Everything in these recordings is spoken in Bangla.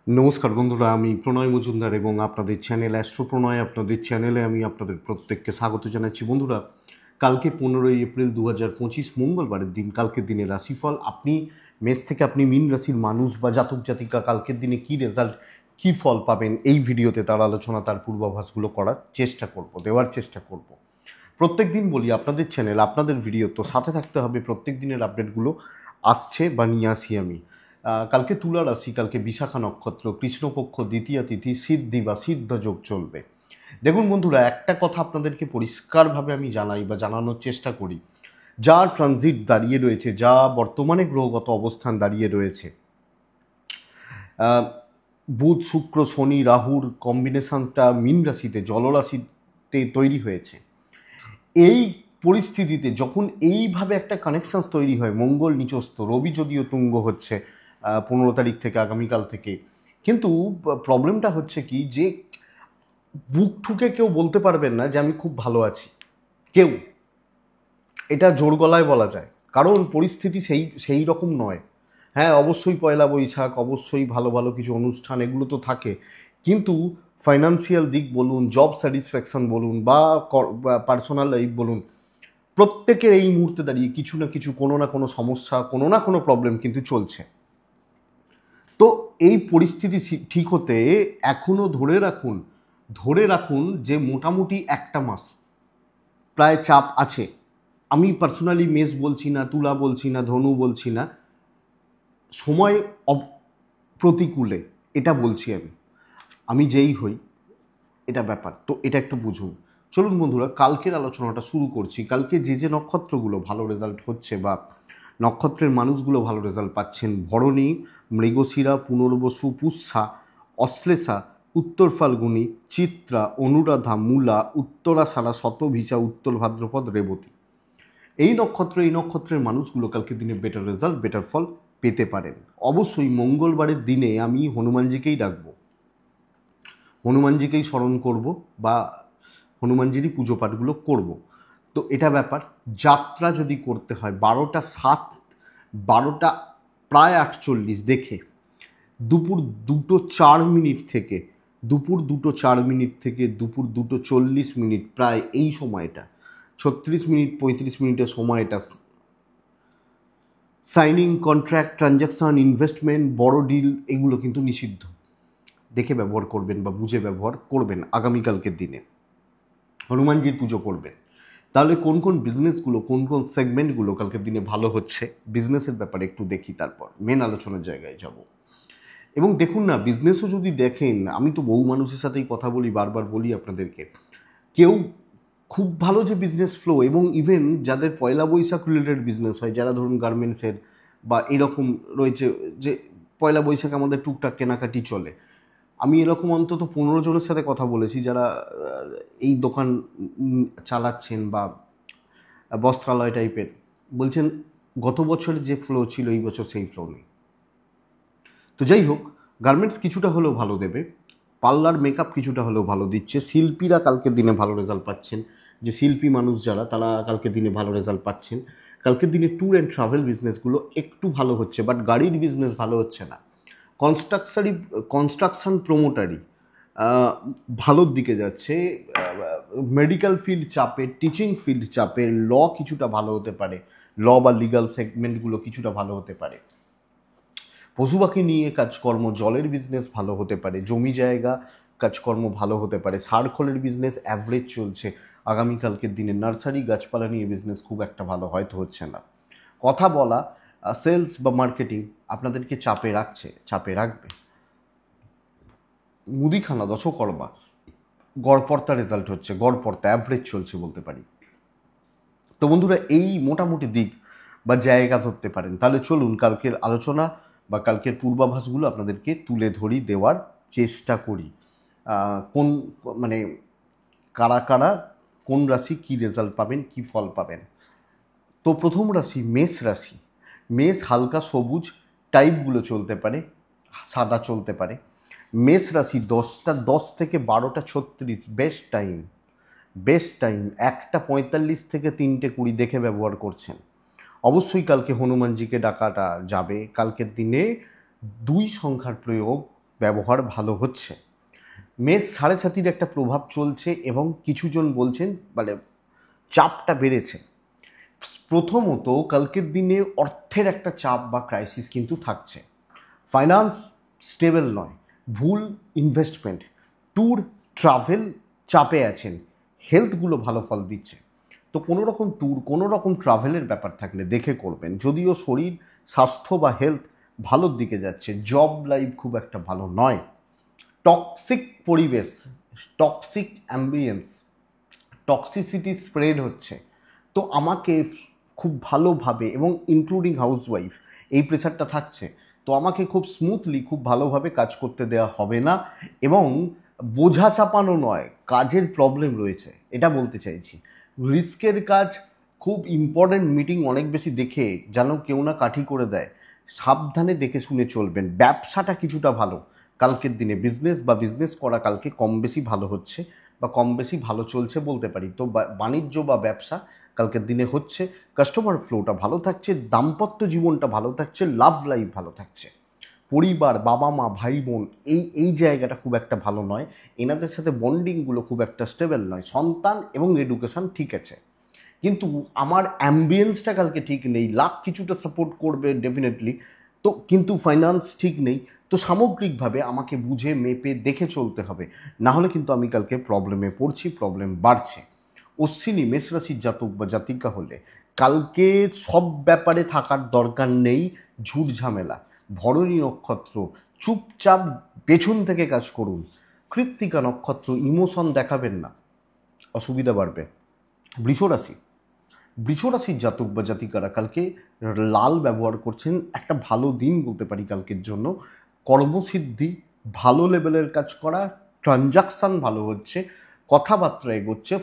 নমস্কার বন্ধুরা, আমি প্রণয় মজুমদার এবং আপনাদের চ্যানেল অ্যাস্ট্রো প্রণয়, আপনাদের চ্যানেলে আমি আপনাদের প্রত্যেককে স্বাগত জানাচ্ছি। বন্ধুরা, কালকে 15 এপ্রিল 2025 মঙ্গলবারের দিন, কালকের দিনে রাশিফল। আপনি মেষ থেকে আপনি মীন রাশির মানুষ বা জাতক জাতিকা কালকের দিনে কী রেজাল্ট, কী ফল পাবেন, এই ভিডিওতে তার আলোচনা, তার পূর্বাভাসগুলো করার চেষ্টা করব, দেওয়ার চেষ্টা করব। প্রত্যেক দিন বলি আপনাদের চ্যানেল, আপনাদের ভিডিও, তো সাথে থাকতে হবে। প্রত্যেক দিনের আপডেটগুলো আসছে বা নিয়ে আসি আমি। কালকে তুলা রাশি, কালকে বিশাখা নক্ষত্র, কৃষ্ণপক্ষ দ্বিতীয়া তিথি, সিদ্ধি বা সিদ্ধ যোগ চলবে। দেখুন বন্ধুরা, একটা কথা আপনাদেরকে পরিষ্কারভাবে আমি জানাই বা জানানোর চেষ্টা করি। যা ট্রানজিট দাঁড়িয়ে রয়েছে, যা বর্তমানে গ্রহগত অবস্থান দাঁড়িয়ে রয়েছে, বুধ শুক্র শনি রাহুর কম্বিনেশনটা মীন রাশিতে, জলরাশিতে তৈরি হয়েছে। এই পরিস্থিতিতে যখন এইভাবে একটা কানেকশান তৈরি হয়, মঙ্গল নিচস্থ, রবি যদিও তুঙ্গ হচ্ছে 15 তারিখ থেকে, আগামীকাল থেকে, কিন্তু প্রবলেমটা হচ্ছে কি, যে বুক ঠুকে কেউ বলতে পারবেন না যে আমি খুব ভালো আছি, কেউ। এটা জোর গলায় বলা যায়, কারণ পরিস্থিতি সেই রকম নয়। হ্যাঁ, অবশ্যই পয়লা বৈশাখ, অবশ্যই ভালো ভালো কিছু অনুষ্ঠান, এগুলো তো থাকে, কিন্তু ফাইন্যান্সিয়াল দিক বলুন, জব স্যাটিসফ্যাকশন বলুন, বা পার্সোনাল লাইফ বলুন, প্রত্যেকের এই মুহূর্তে দাঁড়িয়ে কিছু না কিছু, কোনো না কোনো সমস্যা, কোনো না কোনো প্রবলেম কিন্তু চলছে। তো এই পরিস্থিতি ঠিক হতে এখনও ধরে রাখুন যে মোটামুটি একটা মাস প্রায় চাপ আছে। আমি পার্সোনালি মেষ বলছি না, তুলা বলছি না, ধনু বলছি না, সময় প্রতিকূলে এটা বলছি আমি যেই হই, এটা ব্যাপার। তো এটা একটু বুঝুন। চলুন বন্ধুরা, কালকের আলোচনাটা শুরু করছি। কালকে যে নক্ষত্রগুলো ভালো রেজাল্ট হচ্ছে বা নক্ষত্রের মানুষগুলো ভালো রেজাল্ট পাচ্ছেন: ভরণী, মৃগশিরা, পুনর্বসু, পুষ্যা, অশ্লেষা, উত্তর ফাল্গুনী, চিত্রা, অনুরাধা, মূলা, উত্তরাষাঢ়া, শতভিষা, উত্তর ভাদ্রপদ, রেবতী। এই নক্ষত্রের মানুষগুলো কালকে দিনে বেটার রেজাল্ট, বেটার ফল পেতে পারেন। অবশ্যই মঙ্গলবারের দিনে আমি হনুমানজিকেই ডাকবো, হনুমানজিকেই স্মরণ করব বা হনুমানজিরই পুজো পাঠগুলো করব। তো এটা ব্যাপার। যাত্রা যদি করতে হয় 12টা 7, 12টা প্রায় 48 দেখে, দুপুর 2:04 থেকে দুপুর 2:40 প্রায় এই সময়টা, 36 মিনিট 35 মিনিটের সময়টা, সাইনিং, কন্ট্রাক্ট, ট্রানজাকশান, ইনভেস্টমেন্ট, বড় ডিল, এগুলো কিন্তু নিষিদ্ধ। দেখে ব্যবহার করবেন বা বুঝে ব্যবহার করবেন। আগামীকালকের দিনে হনুমানজির পুজো করবেন। তাহলে কোন কোন বিজনেসগুলো, কোন কোন সেগমেন্টগুলো কালকের দিনে ভালো হচ্ছে, বিজনেসের ব্যাপারে একটু দেখি, তারপর মেন আলোচনার জায়গায় যাব। এবং দেখুন না, বিজনেসও যদি দেখেন, আমি তো বহু মানুষের সাথেই কথা বলি, বারবার বলি আপনাদেরকে, কেউ খুব ভালো যে বিজনেস ফ্লো, এবং ইভেন যাদের পয়লা বৈশাখ রিলেটেড বিজনেস হয়, যারা ধরুন গার্মেন্টসের বা এরকম রয়েছে, যে পয়লা বৈশাখ আমাদের টুকটাক কেনাকাটি চলে, আমি এরকম অন্তত 15 জনের সাথে কথা বলেছি যারা এই দোকান চালাচ্ছেন বা বস্ত্রালয় টাইপের, বলছেন গত বছরের যে ফ্লো ছিল এই বছর সেই ফ্লো নেই। তো যাই হোক, গার্মেন্টস কিছুটা হলেও ভালো দেবে, পার্লার মেকআপ কিছুটা হলেও ভালো দিচ্ছে, শিল্পীরা কালকের দিনে ভালো রেজাল্ট পাচ্ছেন, যে শিল্পী মানুষ যারা, তারা কালকের দিনে ভালো রেজাল্ট পাচ্ছেন। কালকের দিনে ট্যুর অ্যান্ড ট্রাভেল বিজনেসগুলো একটু ভালো হচ্ছে, বাট গাড়ির বিজনেস ভালো হচ্ছে না। কনস্ট্রাকশন প্রোমোটারি ভালোর দিকে যাচ্ছে, মেডিকেল ফিল্ড চাপে, টিচিং ফিল্ড চাপে, ল কিছুটা ভালো হতে পারে, ল বা লিগাল সেগমেন্টগুলো কিছুটা ভালো হতে পারে, পশু পাখি নিয়ে কাজকর্ম, জলের বিজনেস ভালো হতে পারে, জমি জায়গা কাজকর্ম ভালো হতে পারে, সার খোলের বিজনেস অ্যাভারেজ চলছে। আগামীকালকের দিনে নার্সারি গাছপালা নিয়ে বিজনেস খুব একটা ভালো হয়তো হচ্ছে না। কথা বলা, সেলস বা মার্কেটিং আপনাদেরকে চাপে রাখবে। মুদিখানা, দশকর্মা, গড়পড়তা রেজাল্ট হচ্ছে, গড়পড়তা অ্যাভারেজ চলছে বলতে পারি। তো বন্ধুরা, এই মোটামুটি দিক বা জায়গা ধরতে পারেন। তাহলে চলুন কালকের আলোচনা বা কালকের পূর্বাভাসগুলো আপনাদেরকে তুলে ধরি, দেওয়ার চেষ্টা করি। কোন মানে কারা কারা কোন রাশি কী রেজাল্ট পাবেন, কী ফল পাবেন। তো প্রথম রাশি মেষ রাশি। মেষ হালকা সবুজ টাইপগুলো চলতে পারে, সাদা চলতে পারে। মেষ রাশি 10টা 10 থেকে 12টা 36 বেস্ট টাইম 1টা 45 থেকে 3টে 20 দেখে ব্যবহার করছেন। অবশ্যই কালকে হনুমানজিকে ডাকাটা যাবে। কালকের দিনে 2 সংখ্যার প্রয়োগ ব্যবহার ভালো হচ্ছে। মেষ 7.5 একটা প্রভাব চলছে এবং কিছুজন বলছেন মানে চাপটা বেড়েছে। প্রথমত কালকের দিনে অর্থের একটা চাপ বা ক্রাইসিস কিন্তু থাকছে। ফাইন্যান্স স্টেবল নয়, ভুল ইনভেস্টমেন্ট, ট্যুর, ট্রাভেল চাপে আছেন, হেলথগুলো ভালো ফল দিচ্ছে। তো কোনো রকম ট্যুর, কোনো রকম ট্রাভেলের ব্যাপার থাকলে দেখে করবেন। যদিও শরীর স্বাস্থ্য বা হেলথ ভালোর দিকে যাচ্ছে, জব লাইফ খুব একটা ভালো নয়। টক্সিক পরিবেশ, টক্সিক অ্যাম্বিয়েন্স, টক্সিসিটি স্প্রেড হচ্ছে। তো আমাকে খুব ভালোভাবে এবং ইনক্লুডিং হাউসওয়াইফ এই প্রেশারটা থাকছে, তো আমাকে খুব স্মুথলি খুব ভালোভাবে কাজ করতে দেওয়া হবে না। এবং বোঝা চাপানো নয়, কাজের প্রবলেম রয়েছে এটা বলতে চাইছি। রিস্কের কাজ, খুব ইম্পর্ট্যান্ট মিটিং অনেক বেশি দেখে যেন কেউ না কাঠি করে দেয়, সাবধানে দেখে শুনে চলবেন। ব্যবসাটা কিছুটা ভালো কালকের দিনে, বিজনেস করা কালকে কম বেশি ভালো হচ্ছে বা কম বেশি ভালো চলছে বলতে পারি। তো বাণিজ্য বা ব্যবসা কালকের দিনে হচ্ছে, কাস্টমার ফ্লোটা ভালো থাকছে, দাম্পত্য জীবনটা ভালো থাকছে, লাভ লাইফ ভালো থাকছে। পরিবার, বাবা মা, ভাই বোন, এই জায়গাটা খুব একটা ভালো নয়, এনাদের সাথে বন্ডিংগুলো খুব একটা স্টেবল নয়। সন্তান এবং এডুকেশন ঠিক আছে, কিন্তু আমার অ্যাম্বিয়েন্সটা কালকে ঠিক নেই। লাক কিছুটা সাপোর্ট করবে ডেফিনেটলি, তো কিন্তু ফাইন্যান্স ঠিক নেই। তো সামগ্রিকভাবে আমাকে বুঝে মেপে দেখে চলতে হবে, না হলে কিন্তু আমি কালকে প্রবলেমে পড়ছি, প্রবলেম বাড়ছে। অশ্বিনী মেষ রাশির জাতক বা জাতিকা হলে কালকে সব ব্যাপারে থাকার দরকার নেই, ঝুট ঝামেলা। ভরণী নক্ষত্র, চুপচাপ পেছন থেকে কাজ করুন। কৃত্তিকা নক্ষত্র, ইমোশন দেখাবেন না, অসুবিধা বাড়বে। বৃষরাশি, বৃষরাশির জাতক বা জাতিকারা কালকে লাল ব্যবহার করছেন, একটা ভালো দিন বলতে পারি কালকের জন্য। কর্মসিদ্ধি, ভালো লেভেলের কাজ করা, ট্রানজাকশান ভালো হচ্ছে, কথাবার্তা এগোচ্ছে,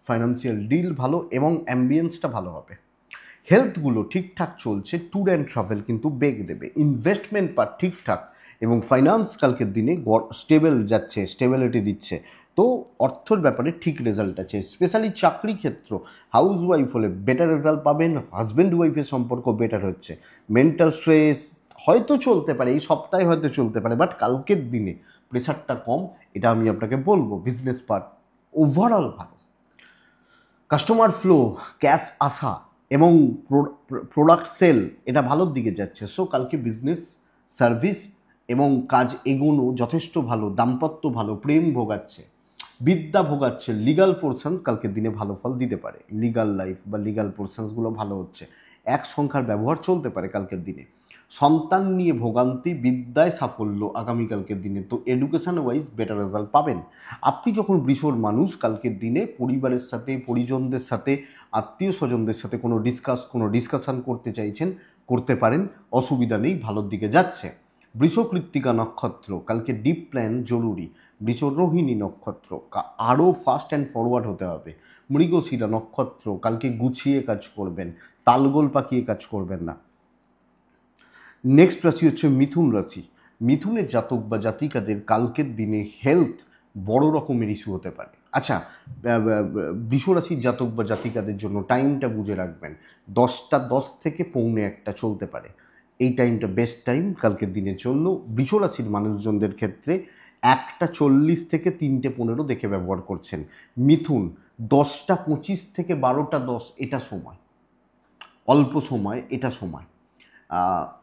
ফাইন্যান্সিয়াল ডিল ভালো এবং অ্যাম্বিয়েন্সটা ভালো হবে। হেলথগুলো ঠিকঠাক চলছে, ট্যুর অ্যান্ড ট্রাভেল কিন্তু বেগ দেবে, ইনভেস্টমেন্ট পার্ট ঠিকঠাক এবং ফাইন্যান্স কালকের দিনে স্টেবল যাচ্ছে, স্টেবিলিটি দিচ্ছে। তো অর্থের ব্যাপারে ঠিক রেজাল্ট আছে। স্পেশালি চাকরি ক্ষেত্র, হাউস ওয়াইফ হলে বেটার রেজাল্ট পাবেন, হাজব্যান্ড ওয়াইফের সম্পর্ক বেটার হচ্ছে। মেন্টাল স্ট্রেস হয়তো চলতে পারে, এই সপ্তাহে হয়তো চলতে পারে, বাট কালকের দিনে প্রেশারটা কম, এটা আমি আপনাকে বলবো। বিজনেস পার্ট ওভারঅল ভালো, কাস্টমার ফ্লো, ক্যাশ আসা এবং প্রোডাক্ট সেল এটা ভালোর দিকে যাচ্ছে। সো কালকে বিজনেস, সার্ভিস এবং কাজ এগোনো যথেষ্ট ভালো, দাম্পত্য ভালো, প্রেম ভোগাচ্ছে, বিদ্যা ভোগাচ্ছে, লিগাল পোর্শন কালকের দিনে ভালো ফল দিতে পারে। লিগাল লাইফ বা লিগাল পোর্শনসগুলো ভালো হচ্ছে, এক সংখ্যার ব্যবহার চলতে পারে কালকের দিনে। সন্তান নিয়ে ভোগান্তি, বিদ্যায় সাফল্য আগামীকালকের দিনে। তো এডুকেশন ওয়াইজ বেটার রেজাল্ট পাবেন। আপনি যখন বৃষর মানুষ, কালকের দিনে পরিবারের সাথে, পরিজনদের সাথে, আত্মীয় স্বজনদের সাথে কোনো ডিসকাশন করতে চাইছেন, করতে পারেন, অসুবিধা নেই, ভালোর দিকে যাচ্ছে। বৃষ কৃত্তিকা নক্ষত্র কালকে ডিপ প্ল্যান জরুরি। বৃষ রোহিণী নক্ষত্র আরও ফাস্ট অ্যান্ড ফরওয়ার্ড হতে হবে। মৃগশিরা নক্ষত্র কালকে গুছিয়ে কাজ করবেন, তালগোল পাকিয়ে কাজ করবেন না। নেক্সট রাশি হচ্ছে মিথুন রাশি। মিথুনের জাতক বা জাতিকাদের কালকের দিনে হেলথ বড় রকমের ইস্যু হতে পারে। আচ্ছা, বৃষ রাশির জাতক বা জাতিকাদের জন্য টাইমটা বুঝে রাখবেন, 10টা 10 থেকে 1:45 চলতে পারে। এই টাইমটা বেস্ট টাইম কালকের দিনের জন্য। বৃষ রাশির মানুষজনদের ক্ষেত্রে 1:40 থেকে 3:15 দেখে ব্যবহার করছেন। মিথুন 10টা 25 থেকে 12টা 10 এটা সময়, অল্প সময় এটা সময়।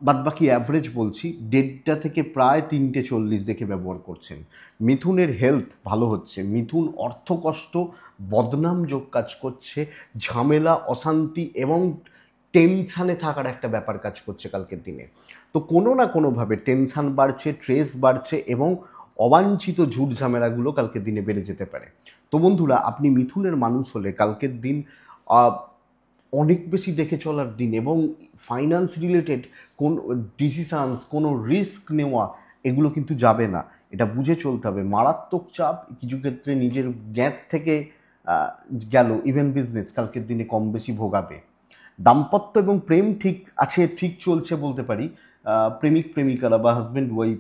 বাদ বাকি অ্যাভারেজ বলছি, 1:30 থেকে প্রায় 3:40 দেখে ব্যবহার করছেন। মিথুনের হেলথ ভালো হচ্ছে। মিথুন অর্থকষ্ট, বদনাম যোগ কাজ করছে, ঝামেলা, অশান্তি এবং টেনশানে থাকার একটা ব্যাপার কাজ করছে কালকের দিনে। তো কোনো না কোনোভাবে টেনশান বাড়ছে, স্ট্রেস বাড়ছে এবং অবাঞ্ছিত ঝুট ঝামেলাগুলো কালকের দিনে বেড়ে যেতে পারে। তো বন্ধুরা, আপনি মিথুনের মানুষ হলে কালকের দিন অনেক বেশি দেখে চলার দিন এবং ফাইন্যান্স রিলেটেড কোন ডিসিশানস, কোনো রিস্ক নেওয়া এগুলো কিন্তু যাবে না, এটা বুঝে চলতে হবে। মারাত্মক চাপ কিছু ক্ষেত্রে নিজের গ্যাপ থেকে গেল, ইভেন বিজনেস কালকের দিনে কম বেশি ভোগাবে। দাম্পত্য এবং প্রেম ঠিক আছে, ঠিক চলছে বলতে পারি। প্রেমিক প্রেমিকারা বা হাজব্যান্ড ওয়াইফ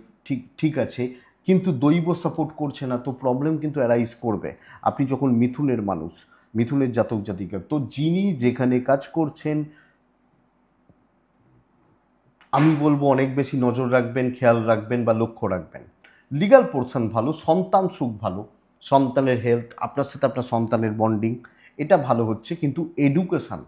ঠিক আছে, কিন্তু দৈব সাপোর্ট করছে না, তো প্রবলেম কিন্তু অ্যারাইজ করবে। আপনি যখন মিথুনের মানুষ, মিথুনের জাতক জাতিকা, তো যিনি যেখানে কাজ করছেন আমি বলবো অনেক বেশি নজর রাখবেন, খেয়াল রাখবেন বা লক্ষ্য রাখবেন। লিগাল পোর্শন ভালো, সন্তান সুখ ভালো, সন্তানের হেলথ, আপনার সাথে আপনার সন্তানের বন্ডিং এটা ভালো হচ্ছে, কিন্তু এডুকেশান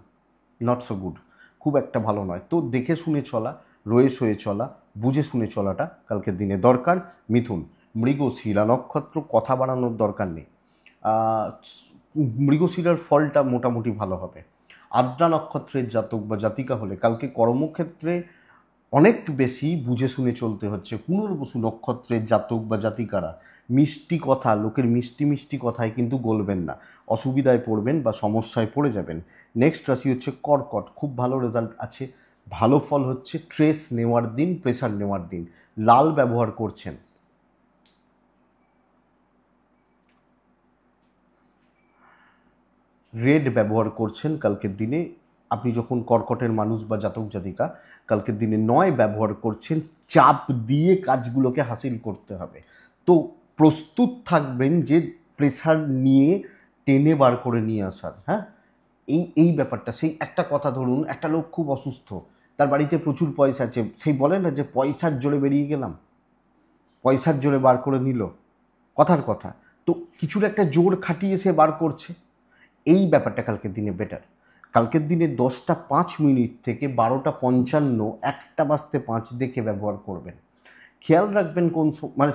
নট সো গুড, খুব একটা ভালো নয়। তো দেখে শুনে চলা, রয়ে সয়ে চলা, বুঝে শুনে চলাটা কালকের দিনে দরকার। মিথুন, মৃগশিরা নক্ষত্র, কথা বাড়ানোর দরকার নেই। মৃগশিরার ফলটা মোটামুটি ভালো হবে। আদ্রা নক্ষত্রের জাতক বা জাতিকা হলে কালকে কর্মক্ষেত্রে অনেক বেশি বুঝে শুনে চলতে হচ্ছে। পুনর্বসু নক্ষত্রের জাতক বা জাতিকারা মিষ্টি কথা, লোকের মিষ্টি মিষ্টি কথায় কিন্তু গলবেন না, অসুবিধায় পড়বেন বা সমস্যায় পড়ে যাবেন। নেক্সট রাশি হচ্ছে কর্কট, খুব ভালো রেজাল্ট আছে, ভালো ফল হচ্ছে। ট্রেস নেওয়ার দিন, প্রেশার নেওয়ার দিন। লাল ব্যবহার করছেন, রেড ব্যবহার করছেন কালকের দিনে, আপনি যখন কর্কটের মানুষ বা জাতক জাতিকা কালকের দিনে নয় ব্যবহার করছেন, চাপ দিয়ে কাজগুলোকে হাসিল করতে হবে। তো প্রস্তুত থাকবেন যে প্রেশার নিয়ে টেনে বার করে নিয়ে আসার। হ্যাঁ, এই ব্যাপারটা, সেই একটা কথা ধরুন, একটা লোক খুব অসুস্থ, তার বাড়িতে প্রচুর পয়সা আছে, সেই বলে না যে পয়সার জোরে বেরিয়ে গেলাম, পয়সার জোরে বার করে নিল, কথার কথা। তো কিছুর একটা জোর খাটিয়ে সে বার করছে, এই ব্যাপারটা কালকের দিনে বেটার। কালকের দিনে 10:05 থেকে 12:55, 1:05 দেখে ব্যবহার করবেন। খেয়াল রাখবেন কোন মানে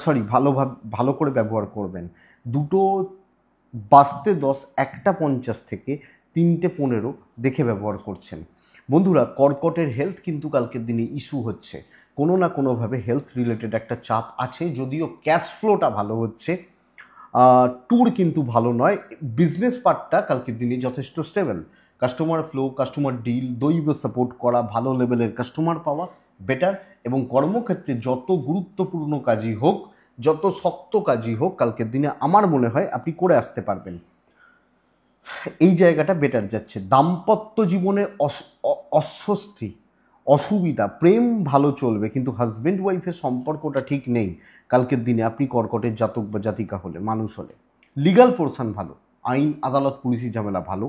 ভালো করে ব্যবহার করবেন। 2:10, 1:50 থেকে 3:15 দেখে ব্যবহার করছেন। বন্ধুরা, কর্কটের হেলথ কিন্তু কালকের দিনে ইস্যু হচ্ছে, কোনো না কোনোভাবে হেলথ রিলেটেড একটা চাপ আছে, যদিও ক্যাশ ফ্লোটা ভালো হচ্ছে, ট্যুর কিন্তু ভালো নয়। বিজনেস পার্টটা কালকের দিনে যথেষ্ট stable, customer flow, customer deal, দৈব সাপোর্ট করা, ভালো লেভেলের কাস্টমার পাওয়া বেটার। এবং কর্মক্ষেত্রে যত গুরুত্বপূর্ণ কাজই হোক, যত শক্ত কাজই হোক, কালকের দিনে আমার মনে হয় আপনি করে আসতে পারবেন, এই জায়গাটা বেটার যাচ্ছে। দাম্পত্য জীবনে অস্বস্তি, অসুবিধা, প্রেম ভালো চলবে, কিন্তু হাজব্যান্ড ওয়াইফের সম্পর্কটা ঠিক নেই কালকের দিনে আপনি কর্কটের জাতক বা জাতিকা হলে, মানুষ হলে। লিগাল পোর্শন ভালো, আইন আদালত পুলিশি ঝামেলা ভালো,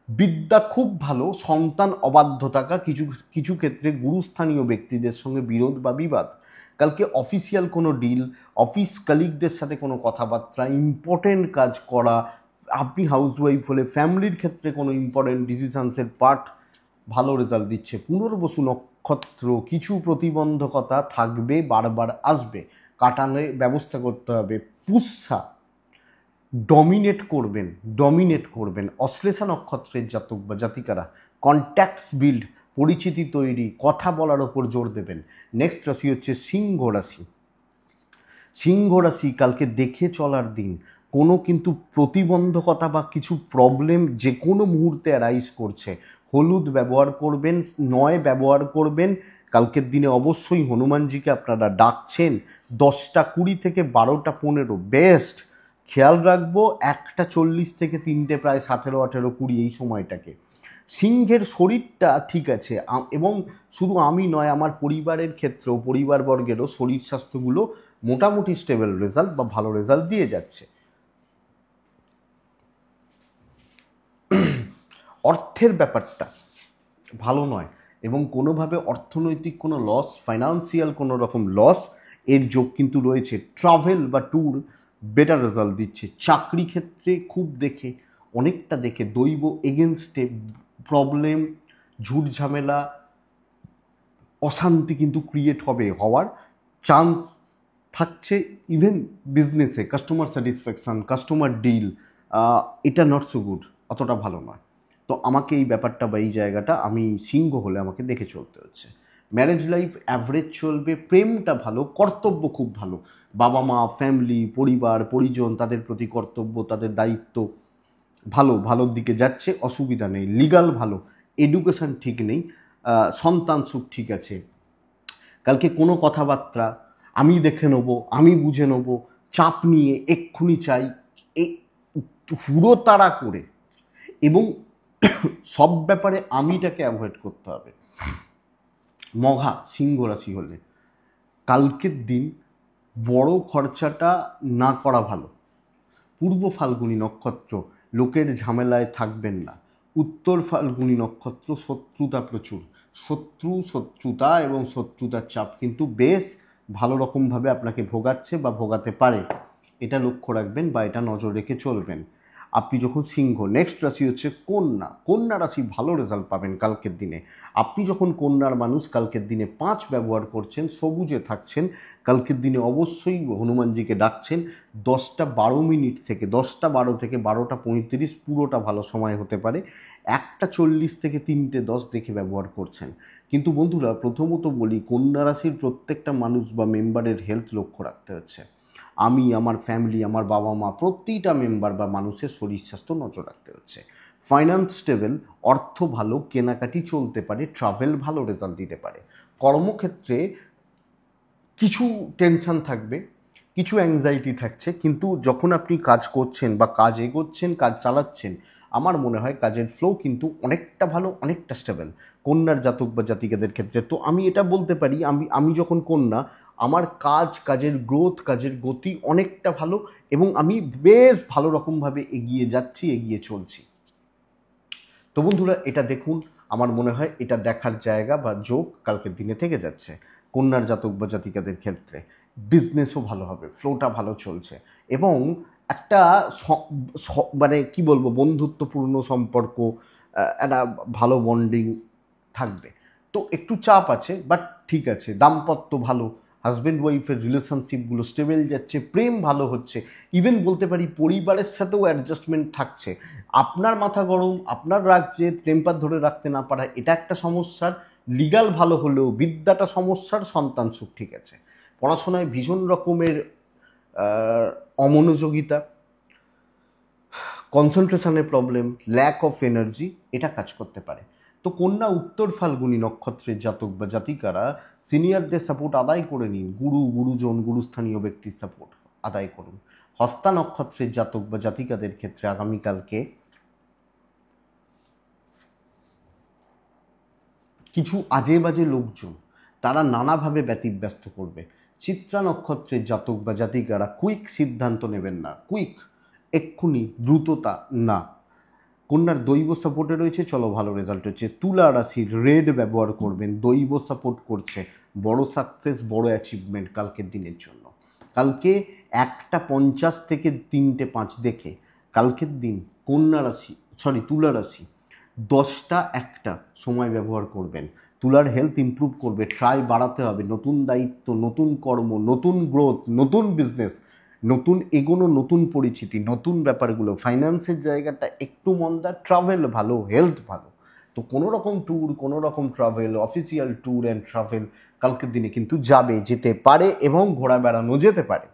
বিদ্যা খুব ভালো, সন্তান অবাধ্য থাকা, কিছু কিছু ক্ষেত্রে গুরুস্থানীয় ব্যক্তিদের সঙ্গে বিরোধ বা বিবাদ। কালকে অফিসিয়াল কোনো ডিল, অফিস কালিগদের সাথে কোনো কথাবার্তা, ইম্পর্টেন্ট কাজ করা, আপনি হাউসওয়াইফ হলে ফ্যামিলির ক্ষেত্রে কোনো ইম্পর্টেন্ট ডিসিশনসের পার্ট ভালো রেজাল্ট দিচ্ছে। পুনর্বসু নক্ষত্র, কিছু প্রতিবন্ধকতা থাকবে, বারবার আসবে, কাটানোর ব্যবস্থা করতে হবে। পুষ্যা, ডমিনেট করবেন। অশ্লেষা নক্ষত্রের জাতক বা জাতিকারা কন্ট্যাক্টস বিল্ড, পরিচিতি তৈরি, কথা বলার ওপর জোর দেবেন। নেক্সট রাশি হচ্ছে সিংহ রাশি। সিংহ রাশি কালকে দেখে চলার দিন, কোনো কিন্তু প্রতিবন্ধকতা বা কিছু প্রবলেম যে কোনো মুহূর্তে অ্যারাইজ করছে, হলুদ ব্যবহার করবেন, নয় ব্যবহার করবেন। কালকের দিনে অবশ্যই হনুমানজিকে আপনারা ডাকছেন। 10:20 থেকে 12:15 বেস্ট। খেয়াল রাখবো 1:40 থেকে 3টে, প্রায় 17, 18, 20 এই সময়টাকে। সিংহের শরীরটা ঠিক আছে, এবং শুধু আমি নয়, আমার পরিবারের ক্ষেত্রেও, পরিবারবর্গেরও শরীর স্বাস্থ্যগুলো মোটামুটি স্টেবল রেজাল্ট বা ভালো রেজাল্ট দিয়ে যাচ্ছে। অর্থের ব্যাপারটা ভালো নয়, এবং কোনোভাবে অর্থনৈতিক কোনো লস, ফাইন্যান্সিয়াল কোনো রকম লস এর যোগ কিন্তু রয়েছে। ট্রাভেল বা ট্যুর বেটার রেজাল্ট দিচ্ছে। চাকরি ক্ষেত্রে খুব দেখে, অনেকটা দেখে দৈব এগেনস্টে প্রবলেম, ঝুট ঝামেলা, অশান্তি কিন্তু ক্রিয়েট হওয়ার চান্স থাকছে। ইভেন বিজনেসে কাস্টমার স্যাটিসফ্যাকশান, কাস্টমার ডিল, এটা নট সো গুড, অতটা ভালো নয়। তো আমাকে এই ব্যাপারটা বা এই জায়গাটা, আমি সিংহ হলে আমাকে দেখে চলতে হচ্ছে। ম্যারেজ লাইফ অ্যাভারেজ চলবে, প্রেমটা ভালো, কর্তব্য খুব ভালো, বাবা মা, ফ্যামিলি, পরিবার পরিজন, তাদের প্রতি কর্তব্য, তাদের দায়িত্ব ভালোর দিকে যাচ্ছে, অসুবিধা নেই। লিগাল ভালো, এডুকেশান ঠিক নেই, সন্তান সুখ ঠিক আছে। কালকে কোনো কথাবার্তা আমি দেখে নেবো, আমি বুঝে নেবো, চাপ নিয়ে এক্ষুনি চাই, এই হুড়োতাড়া করে, এবং সব ব্যাপারে আমিটাকে অ্যাভয়েড করতে হবে। মঘা, সিংহ রাশি হলে কালকের দিন বড় খরচাটা না করা ভালো। পূর্ব ফাল্গুনী নক্ষত্র, লোকের ঝামেলায় থাকবেন না। উত্তর ফাল্গুনী নক্ষত্র, শত্রুতা প্রচুর, শত্রুতা এবং শত্রুতার চাপ কিন্তু বেশ ভালো রকমভাবে আপনাকে ভোগাচ্ছে বা ভোগাতে পারে, এটা লক্ষ্য রাখবেন বা এটা নজর রেখে চলবেন। আপনি যখন সিংহ, নেক্সট রাশি হচ্ছে কন্যা। কন্যা রাশি ভালো রেজাল্ট পাবেন কালকের দিনে। আপনি যখন কন্যার মানুষ, কালকের দিনে 5 ব্যবহার করছেন, সবুজে থাকছেন, কালকের দিনে অবশ্যই হনুমানজিকে ডাকছেন। 10টা 12 থেকে 10টা 12 থেকে 12টা 35 পুরোটা ভালো সময় হতে পারে। 1টা 40 থেকে 3টে 10 দেখে ব্যবহার করছেন। কিন্তু বন্ধুরা, প্রথমত বলি, কন্যা রাশির প্রত্যেকটা মানুষ বা মেম্বারের হেলথ লক্ষ্য রাখতে হচ্ছে। আমি, আমার ফ্যামিলি, আমার বাবা মা, প্রতিটা মেম্বার বা মানুষের শরীর স্বাস্থ্য নজর রাখতে হচ্ছে। ফাইন্যান্স স্টেবল, অর্থ ভালো, কেনাকাটি চলতে পারে, ট্রাভেল ভালো রেজাল্ট দিতে পারে। কর্মক্ষেত্রে কিছু টেনশন থাকবে, কিছু অ্যাংজাইটি থাকছে, কিন্তু যখন আপনি কাজ করছেন বা কাজ এগোচ্ছেন, কাজ চালাচ্ছেন, আমার মনে হয় কাজের ফ্লো কিন্তু অনেকটা ভালো, অনেকটা স্টেবল কন্যার জাতক বা জাতিকাদের ক্ষেত্রে। তো আমি এটা বলতে পারি, আমি যখন কন্যা, আমার কাজের গ্রোথ, কাজের গতি অনেকটা ভালো, এবং আমি বেশ ভালো রকমভাবে এগিয়ে যাচ্ছি, এগিয়ে চলছি। তো বন্ধুরা, এটা দেখুন, আমার মনে হয় এটা দেখার জায়গা বা যোগ কালকের দিনে থেকে যাচ্ছে কন্যার জাতক বা জাতিকাদের ক্ষেত্রে। বিজনেসও ভালো হবে, ফ্লোটা ভালো চলছে, এবং একটা মানে কি বলবো, বন্ধুত্বপূর্ণ সম্পর্ক, একটা ভালো বন্ডিং থাকবে। তো একটু চাপ আছে, বাট ঠিক আছে। দাম্পত্য ভালো, হাজব্যান্ড ওয়াইফের রিলেশনশিপগুলো স্টেবল যাচ্ছে, প্রেম ভালো হচ্ছে, ইভেন বলতে পারি পরিবারের সাথেও অ্যাডজাস্টমেন্ট থাকছে। আপনার মাথা গরম, আপনার রাগ যে টেম্পার ধরে রাখতে না পারা, এটা একটা সমস্যার। লিগাল ভালো হলেও বিদ্যাটা সমস্যার, সন্তান সুখ ঠিক আছে। পড়াশোনায় ভীষণ রকমের অমনোযোগিতা, কনসেন্ট্রেশনের প্রবলেম, ল্যাক অফ এনার্জি, এটা কাজ করতে পারে। তো কন্যা উত্তর ফাল্গুনী নক্ষত্রের জাতক বা জাতিকারা সিনিয়রদের সাপোর্ট আদায় করে নিন, গুরুজন, গুরুস্থানীয় ব্যক্তির সাপোর্ট আদায় করুন। হস্তা নক্ষত্রের জাতক বা জাতিকাদের ক্ষেত্রে আগামীকালকে কিছু আজে বাজে লোকজন, তারা নানাভাবে ব্যতিব্যস্ত করবে। চিত্রা নক্ষত্রের জাতক বা জাতিকারা কুইক সিদ্ধান্ত নেবেন না, এক্ষুনি দ্রুততা না। কন্যার দৈব সাপোর্টে রয়েছে, চলো ভালো রেজাল্ট হচ্ছে। তুলা রাশির রেড ব্যবহার করবেন, দৈব সাপোর্ট করছে, বড় সাকসেস, বড় অ্যাচিভমেন্ট কালকের দিনের জন্য। কালকে 1টা 50 থেকে 3টে 5 দেখে কালকের দিন তুলা রাশি 10টা 1টা সময় ব্যবহার করবেন। তুলার হেলথ ইমপ্রুভ করবে, ট্রাই বাড়াতে হবে, নতুন দায়িত্ব, নতুন কর্ম, নতুন গ্রোথ, নতুন বিজনেস, নতুন এগোনো, নতুন পরিচিতি, নতুন ব্যাপারগুলো। ফাইন্যান্সের জায়গাটা একটু মন্দা, ট্রাভেল ভালো, হেলথ ভালো। তো কোনো রকম ট্যুর, কোনো রকম travel, official tour and travel কালকের দিনে কিন্তু যেতে পারে, এবং ঘোরা বেড়ানো যেতে পারে।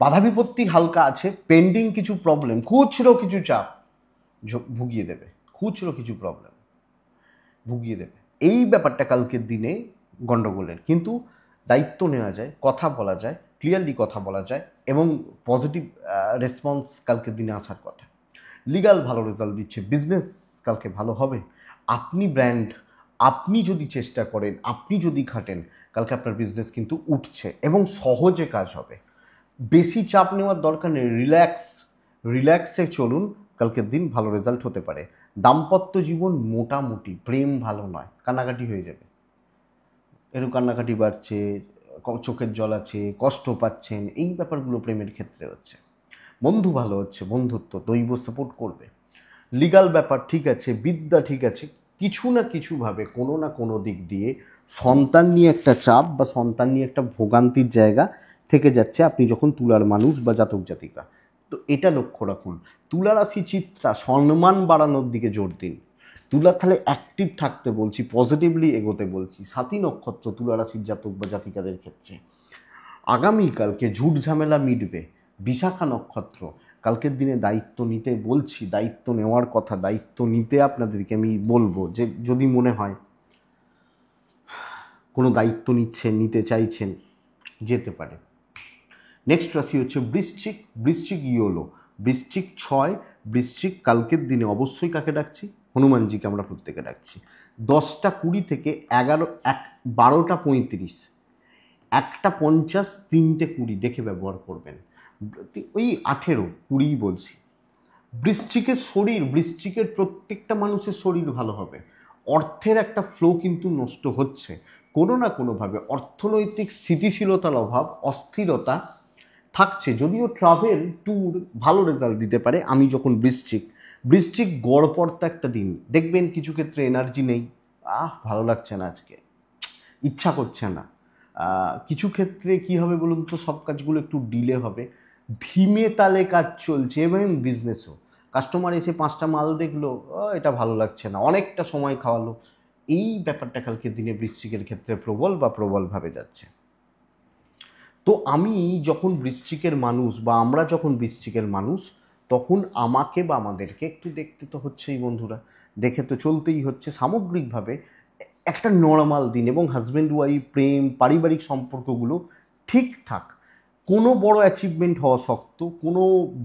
বাধা বিপত্তি হালকা আছে, পেন্ডিং কিছু প্রবলেম, খুচরো কিছু চাপ ভুগিয়ে দেবে, খুচরো কিছু প্রবলেম ভুগিয়ে দেবে। এই ব্যাপারটা কালকের দিনে গন্ডগোলের, কিন্তু দায়িত্ব নেওয়া যায়, কথা বলা যায়, ক্লিয়ারলি কথা বলা যায়, এবং পজিটিভ রেসপন্স কালকের দিনে আসার কথা। লিগাল ভালো রেজাল্ট দিচ্ছে, বিজনেস কালকে ভালো হবে। আপনি ব্র্যান্ড, আপনি যদি চেষ্টা করেন, আপনি যদি খাটেন, কালকে আপনার বিজনেস কিন্তু উঠছে এবং সহজে কাজ হবে। বেশি চাপ নেওয়ার দরকার নেই, রিল্যাক্সে চলুন, কালকের দিন ভালো রেজাল্ট হতে পারে। দাম্পত্য জীবন মোটামুটি, প্রেম ভালো নয়, কান্নাকাটি হয়ে যাবে, এরকম কান্নাকাটি বাড়ছে, চোখের জল আছে, কষ্ট পাচ্ছেন, এই ব্যাপারগুলো প্রেমের ক্ষেত্রে হচ্ছে। বন্ধু ভালো হচ্ছে, বন্ধুত্ব, দৈব সাপোর্ট করবে। লিগাল ব্যাপার ঠিক আছে, বিদ্যা ঠিক আছে, কিছু না কিছুভাবে কোনো না কোনো দিক দিয়ে সন্তান নিয়ে একটা চাপ বা সন্তান নিয়ে একটা ভোগান্তির জায়গা থেকে যাচ্ছে আপনি যখন তুলার মানুষ বা জাতক জাতিকা। তো এটা লক্ষ্য রাখুন। তুলা রাশি চিত্রা, সম্মান বাড়ানোর দিকে জোর দিন। তুলা তাহলে অ্যাক্টিভ থাকতে বলছি, পজিটিভলি এগোতে বলছি। সাথী নক্ষত্র তুলা রাশির জাতক বা জাতিকাদের ক্ষেত্রে আগামীকালকে ঝুট ঝামেলা মিটবে। বিশাখা নক্ষত্র, কালকের দিনে দায়িত্ব নিতে বলছি, দায়িত্ব নেওয়ার কথা, দায়িত্ব নিতে আপনাদেরকে আমি বলবো, যে যদি মনে হয় কোনো দায়িত্ব নিতে চাইছেন, যেতে পারে। নেক্সট রাশি হচ্ছে বৃশ্চিক ইয়োলো, বৃশ্চিক 6, বৃশ্চিক কালকের দিনে অবশ্যই কাকে ডাকছি? হনুমানজিকে আমরা প্রত্যেকে ডাকছি। 10টা 20 থেকে 12টা 35, 1টা 50, 3টে 20 দেখে ব্যবহার করবেন। ওই 18-20 বলছি। বৃশ্চিকের প্রত্যেকটা মানুষের শরীর ভালো হবে। অর্থের একটা ফ্লো কিন্তু নষ্ট হচ্ছে, কোনো না কোনোভাবে অর্থনৈতিক স্থিতিশীলতার অভাব, অস্থিরতা থাকছে। যদিও ট্রাভেল ট্যুর ভালো রেজাল্ট দিতে পারে। আমি যখন বৃশ্চিক গড়পড়তা একটা দিন, দেখবেন কিছু ক্ষেত্রে এনার্জি নেই, ভালো লাগছে না আজকে, ইচ্ছা করছে না। কিছু ক্ষেত্রে কি হবে বলুন তো, সব কাজগুলো একটু ডিলে হবে, ধীমে তালে কাজ চলছে। এবং বিজনেসও কাস্টমার এসে 5টা মাল দেখলো, এটা ভালো লাগছে না, অনেকটা সময় খাওয়ালো, এই ব্যাপারটা কালকের দিনে বৃশ্চিকের ক্ষেত্রে প্রবলভাবে যাচ্ছে। তো আমি যখন বৃশ্চিকের মানুষ, বা আমরা যখন বৃশ্চিকের মানুষ, তখন আমাকে বা আমাদেরকে একটু দেখতে তো হচ্ছেই বন্ধুরা, দেখে তো চলতেই হচ্ছে। সামগ্রিকভাবে একটা নর্মাল দিন, এবং হাজব্যান্ড ওয়াইফ, প্রেম, পারিবারিক সম্পর্কগুলো ঠিকঠাক। কোনো বড় অ্যাচিভমেন্ট হওয়া শক্ত, কোনো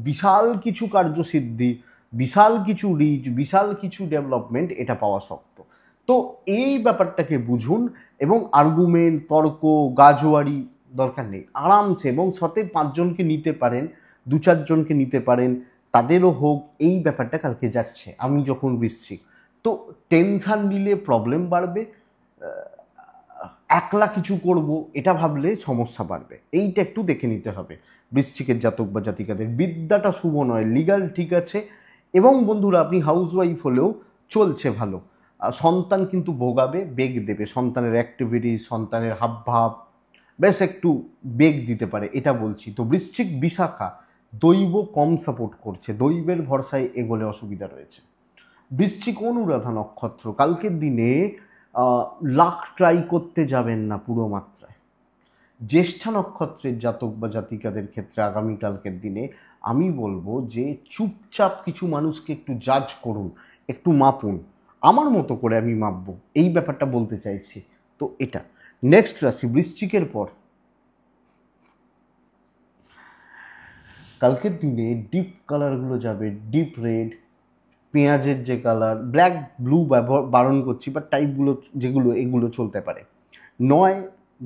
বিশাল কিছু কার্যসিদ্ধি, বিশাল কিছু রিচ, বিশাল কিছু ডেভেলপমেন্ট এটা পাওয়া শক্ত। তো এই ব্যাপারটাকে বুঝুন, এবং আর্গুমেন্ট, তর্ক, গাজোয়ারি দরকার নেই। আরামসে এবং সাথে 5জনকে নিতে পারেন, 2-4জনকে নিতে পারেন, তাদেরও হোক, এই ব্যাপারটা কালকে যাচ্ছে। আমি যখন বৃশ্চিক, তো টেনশান নিলে প্রবলেম বাড়বে, একলা কিছু করব এটা ভাবলে সমস্যা বাড়বে। এইটা একটু দেখে নিতে হবে বৃশ্চিকের জাতক বা জাতিকাদের। বিদ্যাটা শুভ নয়, লিগাল ঠিক আছে। এবং বন্ধুরা, আপনি হাউসওয়াইফ হলেও চলছে ভালো। সন্তান কিন্তু ভোগাবে, বেগ দেবে, সন্তানের অ্যাক্টিভিটিস, সন্তানের হাবভাব বেশ একটু বেগ দিতে পারে, এটা বলছি। তো বৃশ্চিক বিশাখা, দৈব কম সাপোর্ট করছে, দৈবের ভরসায় এগোলে অসুবিধা রয়েছে। বৃশ্চিক অনুরাধা নক্ষত্র, কালকের দিনে লাখ ট্রাই করতে যাবেন না পুরো মাত্রায়। জ্যেষ্ঠা নক্ষত্রের জাতক বা জাতিকাদের ক্ষেত্রে আগামীকালকের দিনে আমি বলবো যে চুপচাপ কিছু মানুষকে একটু জাজ করুন, একটু মাপুন, আমার মতো করে আমি মাপবো, এই ব্যাপারটা বলতে চাইছি। তো এটা নেক্সট রাশি বৃশ্চিকের পর। কালকের দিনে ডিপ কালারগুলো যাবে, ডিপ রেড, পেঁয়াজের যে কালার, ব্ল্যাক ব্লু ব্যবহার বারণ করছি, বা টাইপগুলো যেগুলো, এগুলো চলতে পারে। 9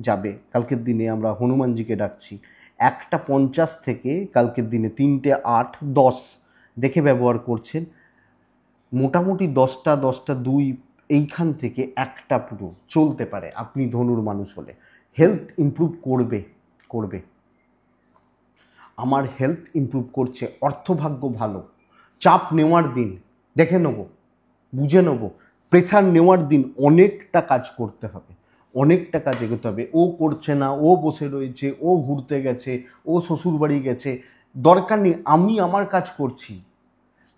যাবে কালকের দিনে, আমরা হনুমানজিকে ডাকছি। 1টা 50 থেকে কালকের দিনে 3টে 8, 10 দেখে ব্যবহার করছেন। মোটামুটি 10টা 2 এইখান থেকে একটা পুরো চলতে পারে আপনি ধনুর মানুষ হলে। হেলথ ইমপ্রুভ করবে। আমার হেলথ ইমপ্রুভ করছে, অর্থভাগ্য ভালো, চাপ নেওয়ার দিন, দেখে নেব, বুঝে নেব, প্রেশার নেওয়ার দিন, অনেকটা কাজ করতে হবে, অনেকটা কাজ এগোতে হবে। ও করছে না, ও বসে রয়েছে, ও ঘুরতে গেছে, ও শ্বশুরবাড়ি গেছে, দরকার নেই, আমি আমার কাজ করছি।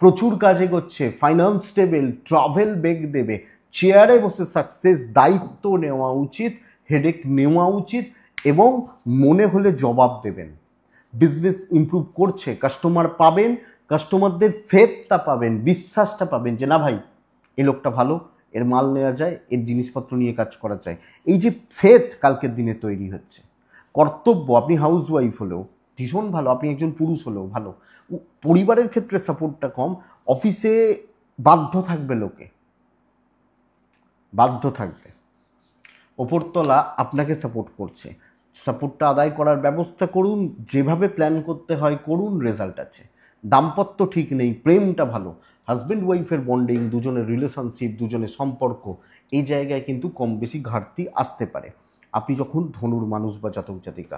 প্রচুর কাজ এগোচ্ছে, ফাইন্যান্স স্টেবল, ট্রাভেল বেগ দেবে, চেয়ারে বসে সাকসেস, দায়িত্ব নেওয়া উচিত, হেডেক নেওয়া উচিত, এবং মনে হলে জবাব দেবেন। বিজনেস ইমপ্রুভ করছে, কাস্টমার পাবেন, কাস্টমারদের ফেথটা পাবেন, বিশ্বাসটা পাবেন যে না ভাই, এ লোকটা ভালো, এর মাল নেওয়া যায়, এর জিনিসপত্র নিয়ে কাজ করা যায়। এই যে ফেথ কালকের দিনে তৈরি হচ্ছে। কর্তব্য, আপনি হাউসওয়াইফ হলেও ভীষণ ভালো, আপনি একজন পুরুষ হলেও ভালো। পরিবারের ক্ষেত্রে সাপোর্টটা কম, অফিসে বাধ্য থাকবে, লোকে বাধ্য থাকবে, ওপরতলা আপনাকে সাপোর্ট করছে, সাপোর্টটা আদায় করার ব্যবস্থা করুন, যেভাবে প্ল্যান করতে হয় করুন, রেজাল্ট আছে। দাম্পত্য ঠিক নেই, প্রেমটা ভালো, হাজব্যান্ড ওয়াইফের বন্ডিং, দুজনের রিলেশনশিপ, দুজনের সম্পর্ক, এই জায়গায় কিন্তু কম বেশি ঘাটতি আসতে পারে আপনি যখন ধনুর মানুষ বা জাতক জাতিকা।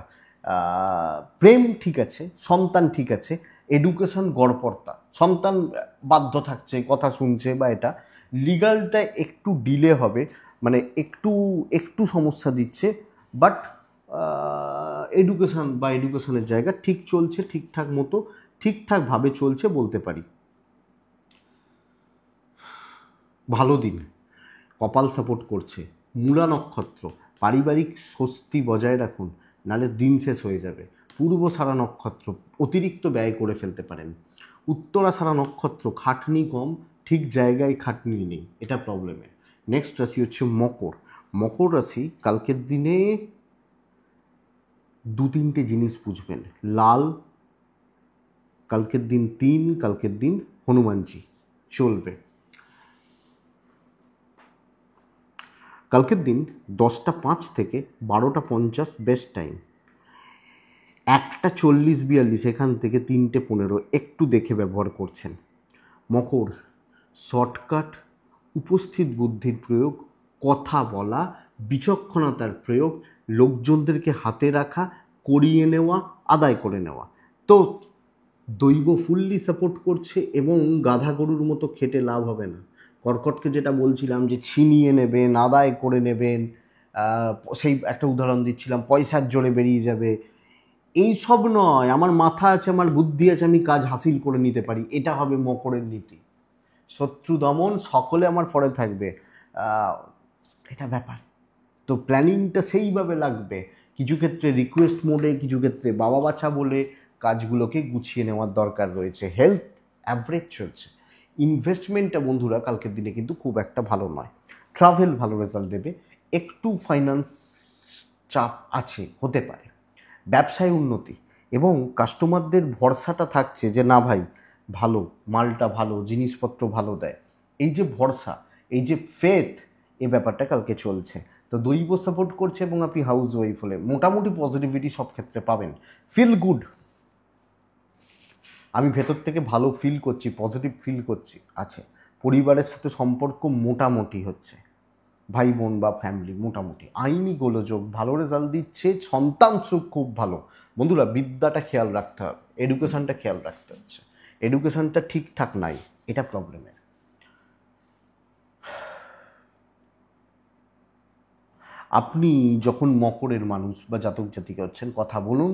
প্রেম ঠিক আছে, সন্তান ঠিক আছে, এডুকেশন গড়পড়তা, সন্তান বাধ্য থাকছে, কথা শুনছে, বা এটা লিগালটা একটু ডিলে হবে, মানে একটু একটু সমস্যা দিচ্ছে, বাট এডুকেশনের জায়গা ঠিক চলছে, ঠিকঠাক মতো ঠিকঠাকভাবে চলছে বলতে পারি। ভালো দিন, কপাল সাপোর্ট করছে। মূলা নক্ষত্র, পারিবারিক স্বস্তি বজায় রাখুন, নাহলে দিন শেষ হয়ে যাবে। পূর্বসারা নক্ষত্র, অতিরিক্ত ব্যয় করে ফেলতে পারেন। উত্তরাসারা নক্ষত্র, খাটনি কম, ঠিক জায়গায় খাটনি নেই, এটা প্রবলেমের। নেক্সট রাশি হচ্ছে মকর রাশি, কালকের দিনে 2-3টে জিনিস বুঝবেন। লাল, কালকের দিন 3, কালকের দিন হনুমানজি চলবে। কালকের দিন 10টা 5 থেকে 12টা 50 বেস্ট টাইম। 1টা 40-42 এখান থেকে 3টে 15 একটু দেখে ব্যবহার করছেন। মকর, শর্টকাট, উপস্থিত বুদ্ধির প্রয়োগ, কথা বলা, বিচক্ষণতার প্রয়োগ, লোকজনদেরকে হাতে রাখা, করিয়ে নেওয়া, আদায় করে নেওয়া। তো দৈব ফুললি সাপোর্ট করছে এবং গাধা গরুর মতো খেটে লাভ হবে না। কর্কটকে যেটা বলছিলাম যে ছিনিয়ে নেবেন, আদায় করে নেবেন, সেই একটা উদাহরণ দিচ্ছিলাম, পয়সার জোরে বেরিয়ে যাবে, এই সব নয়। আমার মাথা আছে, আমার বুদ্ধি আছে, আমি কাজ হাসিল করে নিতে পারি, এটা হবে মকরের নীতি। শত্রু দমন, সকলে আমার পরে থাকবে, এটা ব্যাপার। তো প্ল্যানিংটা সেইভাবে লাগবে, কিছু ক্ষেত্রে রিকোয়েস্ট মোডে, কিছু ক্ষেত্রে বাবা বাছা বলে কাজগুলোকে গুছিয়ে নেওয়ার দরকার রয়েছে। হেলথ অ্যাভারেজ চলছে। ইনভেস্টমেন্টটা বন্ধুরা কালকের দিনে কিন্তু খুব একটা ভালো নয়। ট্রাভেল ভালো রেজাল্ট দেবে, একটু ফাইন্যান্স চাপ আছে, হতে পারে। ব্যবসায় উন্নতি এবং কাস্টমারদের ভরসাটা থাকছে যে না ভাই ভালো, মালটা ভালো, জিনিসপত্র ভালো দেয়, এই যে ভরসা, এই যে ফেথ, এই ব্যাপারটা কালকে চলছে। তো দৈব সাপোর্ট করছে এবং আপনি হাউস ওয়াইফ হলে মোটামুটি পজিটিভিটি সব ক্ষেত্রে পাবেন। ফিল গুড, আমি ভেতর থেকে ভালো ফিল করছি, পজিটিভ ফিল করছি আছে। পরিবারের সাথে সম্পর্ক মোটামুটি হচ্ছে, ভাই বোন বা ফ্যামিলি মোটামুটি। আইনি গোলযোগ ভালো রেজাল্ট দিচ্ছে, সন্তান সুখ খুব ভালো। বন্ধুরা বিদ্যাটা খেয়াল রাখতে হবে, এডুকেশনটা খেয়াল রাখতে হচ্ছে। এডুকেশনটা ঠিকঠাক নাই, এটা প্রবলেমের। আপনি যখন মকরের মানুষ বা জাতক জাতিকা হচ্ছেন, কথা বলুন,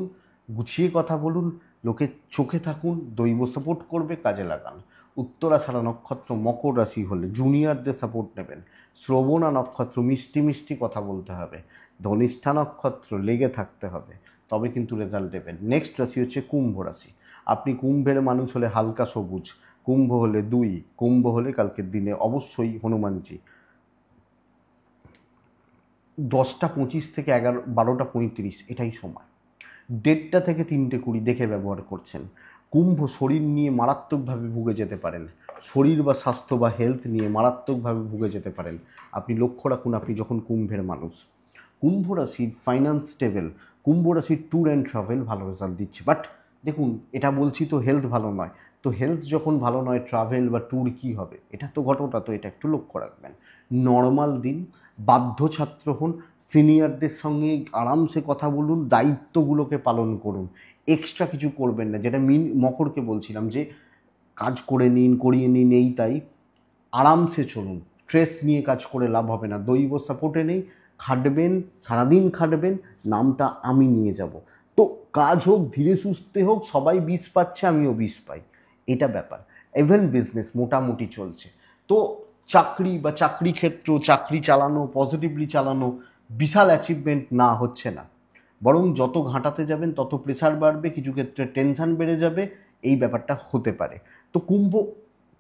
গুছিয়ে কথা বলুন, লোকের চোখে থাকুন, দৈব সাপোর্ট করবে, কাজে লাগান। উত্তরাষাঢ়া নক্ষত্র মকর রাশি হলে জুনিয়রদের সাপোর্ট নেবেন। শ্রবণা নক্ষত্র মিষ্টি মিষ্টি কথা বলতে হবে। ধনিষ্ঠা নক্ষত্র লেগে থাকতে হবে, তবে কিন্তু রেজাল্ট দেবেন। নেক্সট রাশি হচ্ছে কুম্ভ রাশি। আপনি কুম্ভের মানুষ হলে হালকা সবুজ, কুম্ভ হলে 2, কুম্ভ হলে কালকের দিনে অবশ্যই হনুমানজি। 10টা 25 থেকে 12টা 35 এটাই সময়। 1:30 থেকে 3টে 20 দেখে ব্যবহার করছেন। কুম্ভ শরীর নিয়ে মারাত্মকভাবে ভুগে যেতে পারেন, শরীর বা স্বাস্থ্য বা হেলথ নিয়ে মারাত্মকভাবে ভুগে যেতে পারেন। আপনি লক্ষ্য রাখুন, আপনি যখন কুম্ভের মানুষ। কুম্ভ রাশির ফাইন্যান্স স্টেবল, কুম্ভ রাশির ট্যুর অ্যান্ড ট্রাভেল ভালো রেজাল্ট দিচ্ছে। বাট দেখুন, এটা বলছি তো হেলথ ভালো নয়, তো হেলথ যখন ভালো নয় ট্রাভেল বা ট্যুর কী হবে, এটা তো ঘটনা, তো এটা একটু লক্ষ্য রাখবেন। নর্মাল দিন, বাধ্য ছাত্র হন, সিনিয়রদের সঙ্গে আরামসে কথা বলুন, দায়িত্বগুলোকে পালন করুন, এক্সট্রা কিছু করবেন না। যেটা মকরকে বলছিলাম যে কাজ করে নিন, করিয়ে নিন, এই তাই, আরামসে চলুন। স্ট্রেস নিয়ে কাজ করে লাভ হবে না, দৈব সাপোর্টে নেই। খাটবেন, সারাদিন খাটবেন, নামটা আমি নিয়ে যাব। তো কাজ হোক, ধীরে সুস্থে হোক, সবাই 20 পাচ্ছে, আমিও 20 পাই, এটা ব্যাপার। ইভেন বিজনেস মোটামুটি চলছে। তো চাকরি বা চাকরি ক্ষেত্র, চাকরি চালানো, পজিটিভলি চালানো, বিশাল অ্যাচিভমেন্ট না, হচ্ছে না। বরং যত ঘাঁটাতে যাবেন তত প্রেশার বাড়বে, কিছু ক্ষেত্রে টেনশন বেড়ে যাবে, এই ব্যাপারটা হতে পারে। তো কুম্ভ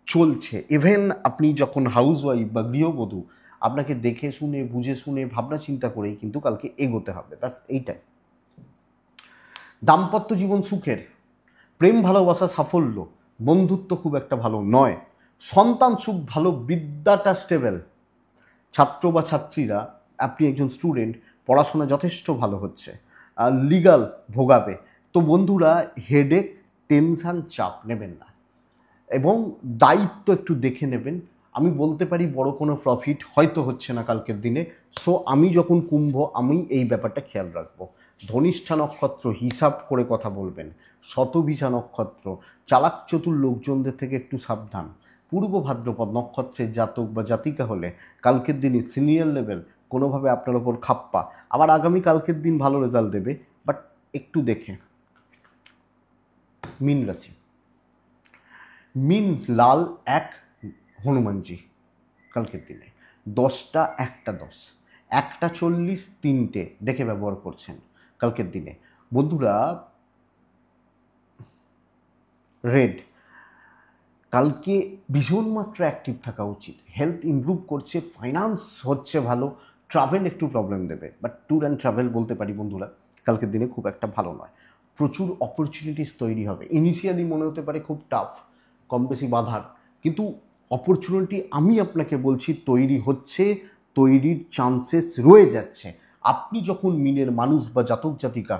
চলছে। ইভেন আপনি যখন হাউস ওয়াইফ বা গৃহবধূ, আপনাকে দেখে শুনে, বুঝে শুনে, ভাবনা চিন্তা করেই কিন্তু কালকে এগোতে হবে, ব্যাস এইটাই। দাম্পত্য জীবন সুখের, প্রেম ভালোবাসা সাফল্য, বন্ধুত্ব খুব একটা ভালো নয়, সন্তান সুখ ভালো, বিদ্যাটা স্টেবল। ছাত্র বা ছাত্রীরা, আপনি একজন স্টুডেন্ট, পড়াশোনা যথেষ্ট ভালো হচ্ছে, লিগাল ভোগাবে। তো বন্ধুরা হেডেক, টেনশান, চাপ নেবেন না এবং দায়িত্ব একটু দেখে নেবেন। আমি বলতে পারি বড় কোনো প্রফিট হয়তো হচ্ছে না কালকের দিনে, সো আমি যখন কুম্ভ, আমি এই ব্যাপারটা খেয়াল রাখবো। ধনিষ্ঠা নক্ষত্র হিসাব করে কথা বলবেন। শতভিষা নক্ষত্র, চালাক চতুর লোকজনদের থেকে একটু সাবধান। পূর্ব ভাদ্রপদ নক্ষত্রের জাতক বা জাতিকা হলে কালকের দিনই সিনিয়র লেভেল কোনোভাবে আপনার ওপর খাপ্পা। আবার আগামী কালকের দিন ভালো রেজাল্ট দেবে, বাট একটু দেখে। মীন রাশি, মিন লাল 1 হনুমানজি কালকের দিনে 10টা 1টা 10, 1টা 40 3টে দেখে ব্যবহার করছেন কালকের দিনে। বন্ধুরা রেড, কালকে ভীষণ মাত্রা অ্যাক্টিভ থাকা উচিত। হেলথ ইমপ্রুভ করছে, ফাইন্যান্স হচ্ছে ভালো, ট্রাভেল একটু প্রবলেম দেবে, বাট ট্যুর অ্যান্ড ট্রাভেল বলতে পারি বন্ধুরা কালকের দিনে খুব একটা ভালো নয়। প্রচুর অপরচুনিটিস তৈরি হবে, ইনিশিয়ালি মনে হতে পারে খুব টাফ, কম বেশি বাধার, কিন্তু অপরচুনিটি আমি আপনাকে বলছি তৈরি হচ্ছে, তৈরির চান্সেস রয়ে যাচ্ছে। আপনি যখন মিনের মানুষ বা জাতক জাতিকা,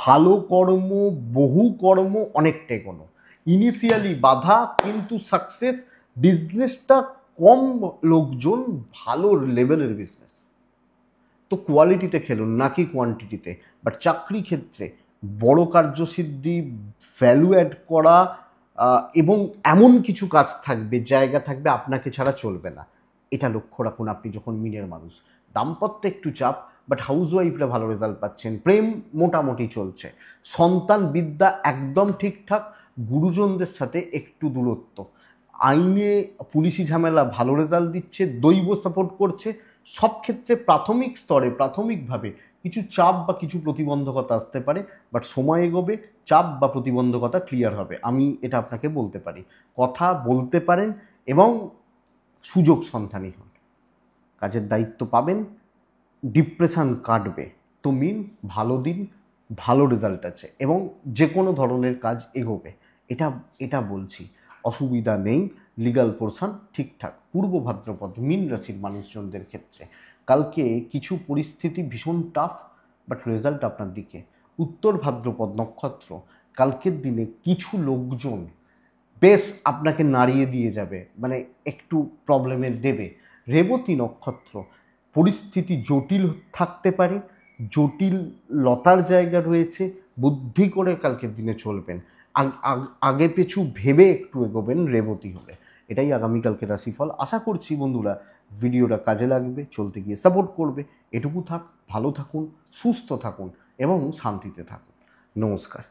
ভালো কর্ম, বহু কর্ম, অনেকটাই কোনো ইনিশিয়ালি বাধা, কিন্তু সাকসেস। বিজনেসটা কম লোকজন, ভালো লেভেলের বিজনেস, তো কোয়ালিটিতে খেলুন নাকি কোয়ান্টিটিতে। বাট চাকরি ক্ষেত্রে বড় কার্যসিদ্ধি, ভ্যালু অ্যাড করা এবং এমন কিছু কাজ থাকবে, জায়গা থাকবে আপনাকে ছাড়া চলবে না, এটা লক্ষ্য রাখুন আপনি যখন মিনের মানুষ। দাম্পত্য একটু চাপ, বাট হাউসওয়াইফরা ভালো রেজাল্ট পাচ্ছেন। প্রেম মোটামুটি চলছে। সন্তান বিদ্যা একদম ঠিকঠাক। গুরুজনদের সাথে একটু দূরত্ব। আইনে পুলিশি ঝামেলা ভালো রেজাল্ট দিচ্ছে, দৈব সাপোর্ট করছে। সব ক্ষেত্রে প্রাথমিক স্তরে প্রাথমিকভাবে কিছু চাপ বা কিছু প্রতিবন্ধকতা আসতে পারে, বাট সময় এগোবে, চাপ বা প্রতিবন্ধকতা ক্লিয়ার হবে, আমি এটা আপনাকে বলতে পারি। কথা বলতে পারেন এবং সুযোগ সন্ধানী হন, কাজের দায়িত্ব পাবেন, ডিপ্রেশন কাটবে। তো মিন ভালো দিন, ভালো রেজাল্ট আছে এবং যে কোনো ধরনের কাজ এগোবে, এটা এটা বলছি। অসুবিধা নেই, লিগাল পোর্শন ঠিকঠাক। পূর্ব ভাদ্রপদ মিন রাশির মানুষজনদের ক্ষেত্রে কালকে কিছু পরিস্থিতি ভীষণ টাফ, বাট রেজাল্ট আপনার দিকে। উত্তর ভাদ্রপদ নক্ষত্র কালকের দিনে কিছু লোকজন বেশ আপনাকে নাড়িয়ে দিয়ে যাবে, মানে একটু প্রবলেমে দেবে। রেবতী নক্ষত্র পরিস্থিতি জটিল থাকতে পারে, জটিলতার জায়গা রয়েছে, বুদ্ধি করে কালকের দিনে চলবেন, আগে পিছু ভেবে একটু এগোবেন রেবতী হলে। এটাই আগামীকালকে রাশিফল। আশা করছি বন্ধুরা ভিডিওটা কাজে লাগবে, চলতে গিয়ে সাপোর্ট করবে। এটুকু থাক, ভালো থাকুন, সুস্থ থাকুন এবং শান্তিতে থাকুন। নমস্কার।